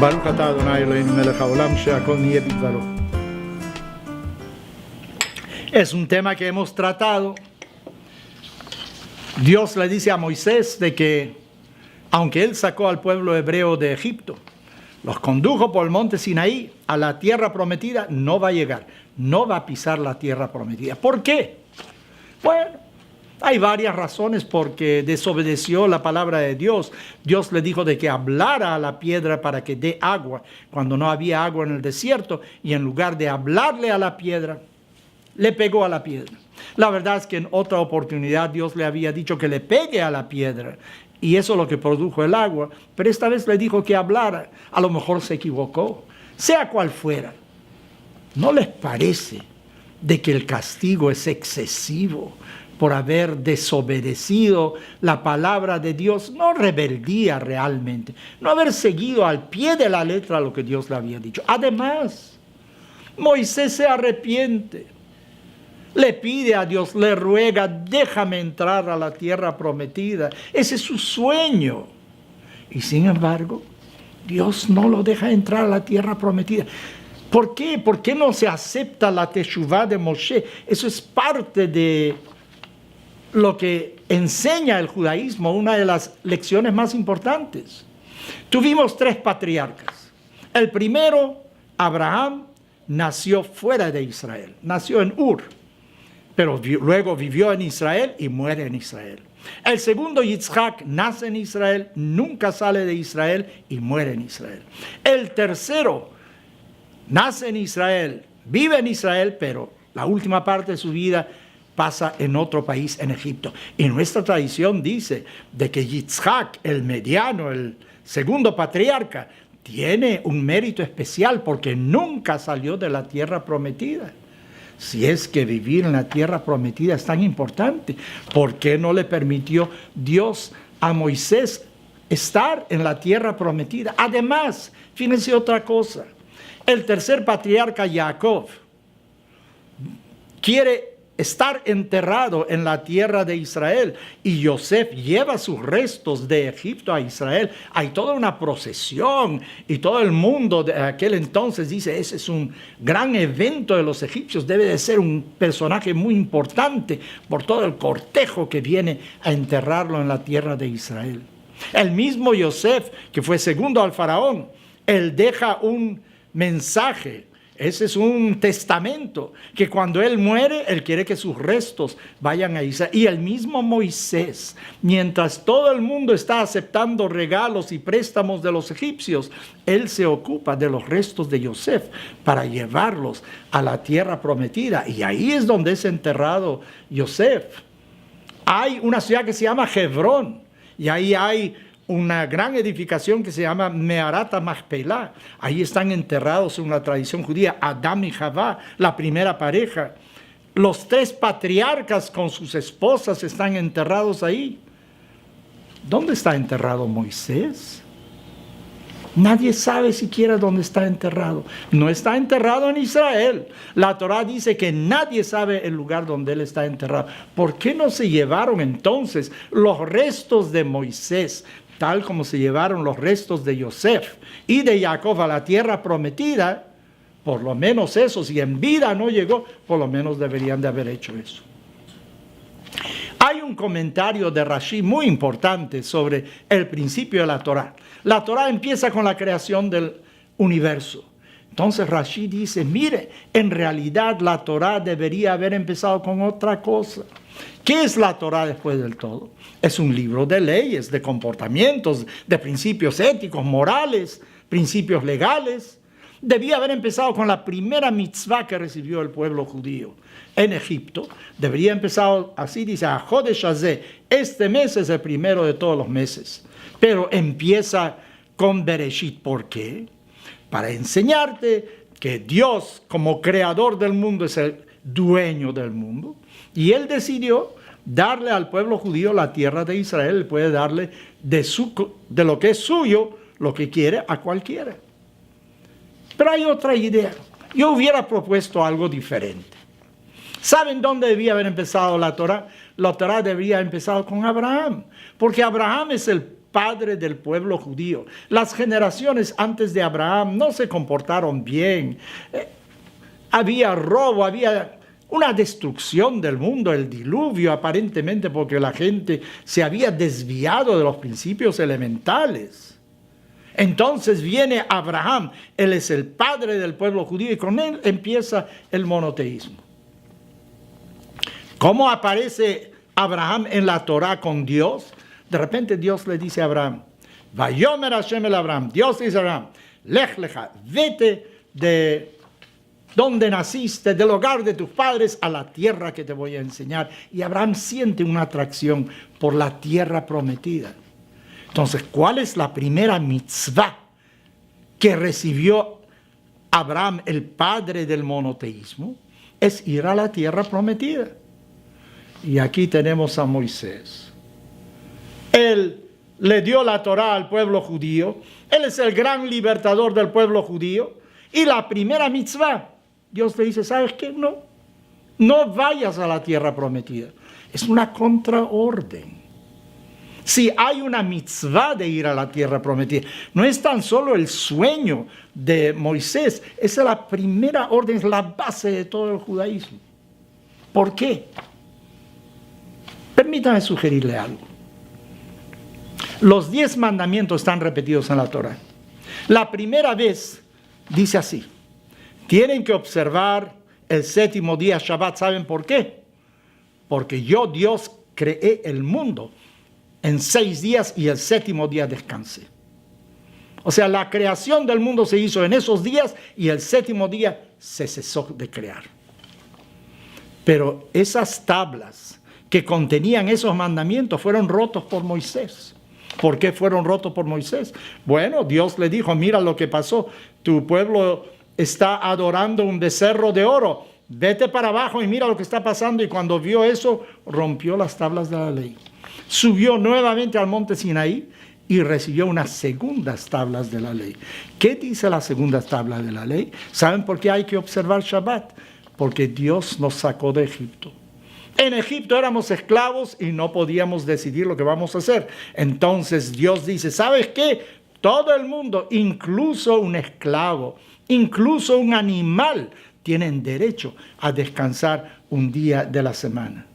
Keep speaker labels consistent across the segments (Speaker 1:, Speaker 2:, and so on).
Speaker 1: Baruch atah Adonai Eloheinu melech haolam she'akol niyeh bidvaro. Es un tema que hemos tratado. Dios le dice a Moisés de que, aunque él sacó al pueblo hebreo de Egipto, los condujo por el monte Sinaí a la tierra prometida, no va a llegar, no va a pisar la tierra prometida. ¿Por qué? Bueno, hay varias razones. Porque desobedeció la palabra de Dios. Dios le dijo de que hablara a la piedra para que dé agua cuando no había agua en el desierto, y en lugar de hablarle a la piedra, le pegó a la piedra. La verdad es que en otra oportunidad Dios le había dicho que le pegue a la piedra, y eso es lo que produjo el agua, pero esta vez le dijo que hablara. A lo mejor se equivocó. Sea cual fuera, ¿no les parece de que el castigo es excesivo por haber desobedecido la palabra de Dios? No rebeldía realmente, no haber seguido al pie de la letra lo que Dios le había dicho. Además, Moisés se arrepiente, le pide a Dios, le ruega: déjame entrar a la tierra prometida. Ese es su sueño. Y sin embargo, Dios no lo deja entrar a la tierra prometida. ¿Por qué? ¿Por qué no se acepta la teshuvá de Moshe? Eso es parte de lo que enseña el judaísmo, una de las lecciones más importantes. Tuvimos 3 patriarcas. El primero, Abraham, nació fuera de Israel, nació en Ur, pero luego vivió en Israel y muere en Israel. El segundo, Yitzhak, nace en Israel, nunca sale de Israel y muere en Israel. El tercero, nace en Israel, vive en Israel, pero la última parte de su vida pasa en otro país, en Egipto. Y nuestra tradición dice de que Yitzhak, el mediano, el segundo patriarca, tiene un mérito especial porque nunca salió de la tierra prometida. Si es que vivir en la tierra prometida es tan importante, ¿por qué no le permitió Dios a Moisés estar en la tierra prometida? Además, fíjense otra cosa. El tercer patriarca, Jacob, quiere estar enterrado en la tierra de Israel, y Yosef lleva sus restos de Egipto a Israel. Hay toda una procesión, y todo el mundo de aquel entonces dice: ese es un gran evento de los egipcios, debe de ser un personaje muy importante por todo el cortejo que viene a enterrarlo en la tierra de Israel. El mismo Yosef, que fue segundo al faraón, él deja un mensaje. Ese es un testamento, que cuando él muere, él quiere que sus restos vayan a Israel. Y el mismo Moisés, mientras todo el mundo está aceptando regalos y préstamos de los egipcios, él se ocupa de los restos de Yosef para llevarlos a la tierra prometida. Y ahí es donde es enterrado Yosef. Hay una ciudad que se llama Hebrón, y ahí hay una gran edificación que se llama Meharat HaMachpelah. Ahí están enterrados, en la tradición judía, Adán y Javá, la primera pareja. Los 3 patriarcas con sus esposas están enterrados ahí. ¿Dónde está enterrado Moisés? Nadie sabe siquiera dónde está enterrado. No está enterrado en Israel. La Torá dice que nadie sabe el lugar donde él está enterrado. ¿Por qué no se llevaron entonces los restos de Moisés, tal como se llevaron los restos de Yosef y de Jacob a la tierra prometida? Por lo menos eso, si en vida no llegó, por lo menos deberían de haber hecho eso. Hay un comentario de Rashi muy importante sobre el principio de la Torá. La Torá empieza con la creación del universo. Entonces Rashi dice: mire, en realidad la Torá debería haber empezado con otra cosa. ¿Qué es la Torá después del todo? Es un libro de leyes, de comportamientos, de principios éticos, morales, principios legales. Debía haber empezado con la primera mitzvah que recibió el pueblo judío en Egipto. Debería empezar así, dice: a Jodesh Hazeh, este mes es el primero de todos los meses. Pero empieza con Bereshit. ¿Por qué? Para enseñarte que Dios, como creador del mundo, es el dueño del mundo. Y él decidió darle al pueblo judío la tierra de Israel. Él puede darle de lo que es suyo, lo que quiere, a cualquiera. Pero hay otra idea. Yo hubiera propuesto algo diferente. ¿Saben dónde debía haber empezado la Torá? La Torá debería haber empezado con Abraham, porque Abraham es el padre del pueblo judío. Las generaciones antes de Abraham no se comportaron bien. Había robo, había una destrucción del mundo, el diluvio aparentemente porque la gente se había desviado de los principios elementales. Entonces viene Abraham, él es el padre del pueblo judío y con él empieza el monoteísmo. ¿Cómo aparece Abraham en la Torá con Dios? De repente Dios le dice a Abraham, Vayomer Hashem el Abraham, Dios dice a Abraham, Lech lecha, vete de donde naciste, del hogar de tus padres, a la tierra que te voy a enseñar. Y Abraham siente una atracción por la tierra prometida. Entonces, ¿cuál es la primera mitzvah que recibió Abraham, el padre del monoteísmo? Es ir a la tierra prometida. Y aquí tenemos a Moisés. Él le dio la Torá al pueblo judío. Él es el gran libertador del pueblo judío. Y la primera mitzvah, Dios le dice, ¿sabes qué? No vayas a la tierra prometida. Es una contraorden. Si hay una mitzvah de ir a la tierra prometida, no es tan solo el sueño de Moisés, esa es la primera orden, es la base de todo el judaísmo. ¿Por qué? Permítame sugerirle algo. Los 10 mandamientos están repetidos en la Torá. La primera vez dice así, tienen que observar el 7º día Shabbat. ¿Saben por qué? Porque yo, Dios, creé el mundo en 6 días y el 7º día descansé. O sea, la creación del mundo se hizo en esos días y el 7º día se cesó de crear. Pero esas tablas que contenían esos mandamientos fueron rotos por Moisés. ¿Por qué fueron rotos por Moisés? Bueno, Dios le dijo, mira lo que pasó, tu pueblo está adorando un becerro de oro, vete para abajo y mira lo que está pasando. Y cuando vio eso, rompió las tablas de la ley. Subió nuevamente al monte Sinaí y recibió unas segundas tablas de la ley. ¿Qué dice las segundas tablas de la ley? ¿Saben por qué hay que observar Shabbat? Porque Dios nos sacó de Egipto. En Egipto éramos esclavos y no podíamos decidir lo que vamos a hacer. Entonces Dios dice, ¿sabes qué? Todo el mundo, incluso un esclavo, incluso un animal, tienen derecho a descansar un día de la semana.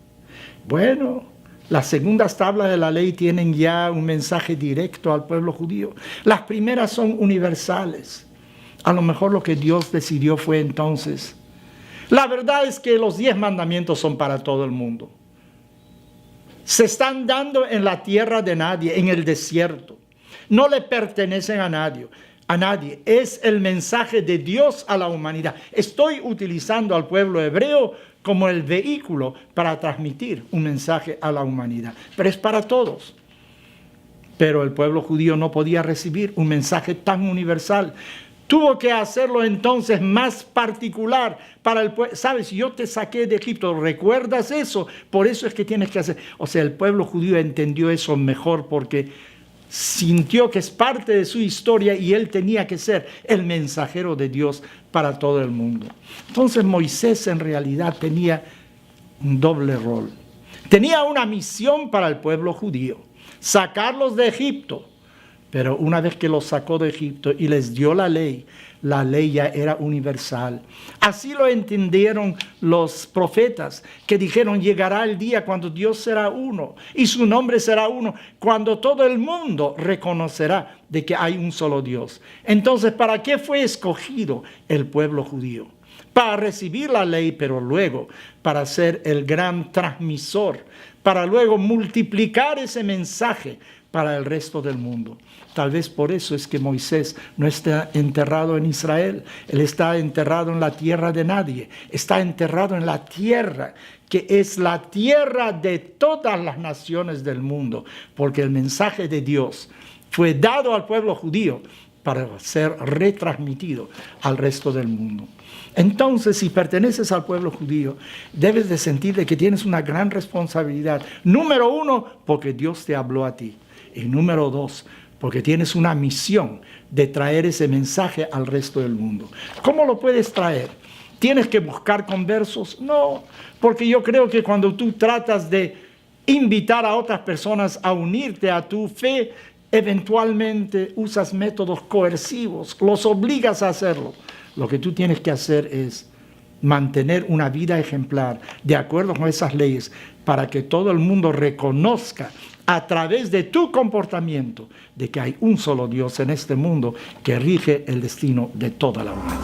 Speaker 1: Bueno, las segundas tablas de la ley tienen ya un mensaje directo al pueblo judío. Las primeras son universales. A lo mejor lo que Dios decidió fue entonces, la verdad es que los 10 mandamientos son para todo el mundo. Se están dando en la tierra de nadie, en el desierto. No le pertenecen a nadie. Es el mensaje de Dios a la humanidad. Estoy utilizando al pueblo hebreo como el vehículo para transmitir un mensaje a la humanidad. Pero es para todos. Pero el pueblo judío no podía recibir un mensaje tan universal. Tuvo que hacerlo entonces más particular para el pueblo. Sabes, yo te saqué de Egipto, ¿recuerdas eso? Por eso es que tienes que hacer. O sea, el pueblo judío entendió eso mejor porque sintió que es parte de su historia y él tenía que ser el mensajero de Dios para todo el mundo. Entonces Moisés en realidad tenía un doble rol. Tenía una misión para el pueblo judío, sacarlos de Egipto. Pero una vez que los sacó de Egipto y les dio la ley ya era universal. Así lo entendieron los profetas que dijeron, llegará el día cuando Dios será uno y su nombre será uno, cuando todo el mundo reconocerá de que hay un solo Dios. Entonces, ¿para qué fue escogido el pueblo judío? Para recibir la ley, pero luego para ser el gran transmisor, para luego multiplicar ese mensaje para el resto del mundo. Tal vez por eso es que Moisés no está enterrado en Israel. Él está enterrado en la tierra de nadie. Está enterrado en la tierra, que es la tierra de todas las naciones del mundo. Porque el mensaje de Dios fue dado al pueblo judío para ser retransmitido al resto del mundo. Entonces, si perteneces al pueblo judío, debes de sentir de que tienes una gran responsabilidad. Número 1, porque Dios te habló a ti. Y número 2, porque tienes una misión de traer ese mensaje al resto del mundo. ¿Cómo lo puedes traer? ¿Tienes que buscar conversos? No, porque yo creo que cuando tú tratas de invitar a otras personas a unirte a tu fe, eventualmente usas métodos coercivos, los obligas a hacerlo. Lo que tú tienes que hacer es mantener una vida ejemplar de acuerdo con esas leyes para que todo el mundo reconozca a través de tu comportamiento de que hay un solo Dios en este mundo que rige el destino de toda la humanidad.